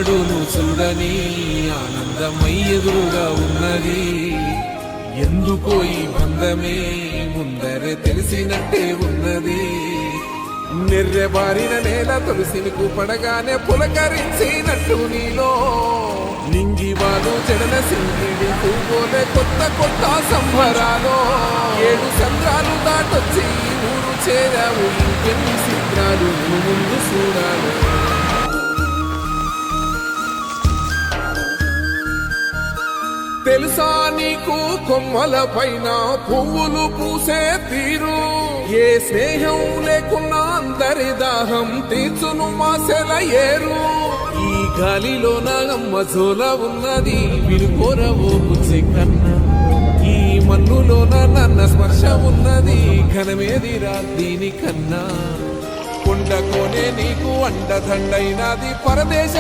ఎన్నడూను చూడని ఆనందమై ఎదురుగా ఉన్నది. ఎందుకో ఈ బంధమే ముందరే తెలిసినట్టే ఉన్నది. నెర్రెబారిన నేల తులసిని పడగానే పులకరించినట్టు నీలో నింగివాలు చెడల సింగిడి పూగోలే కొత్త కొత్త సంబరాలు. 7 సంద్రాలు దాటొచ్చి ఊరు చేరావు, ఇంకెన్ని చిత్రాలు ముందు చూడాలి. తెలుసా నీకు కొమ్మల పైన పువ్వులు పూసే తీరు? ఏ స్నేహం లేకున్నా అందరి దాహం తీర్చును మాసెల ఏరు. ఈ గాలిలోన అమ్మ జోల ఉన్నది, వినుకోరవో బుజ్జి కన్నా. ఈ మన్నులోన నన్న స్పర్శ ఉన్నది, ఘనమేదిరా దీనికన్నా. కొండ కోనే నీకు అండదండైనది పరదేశ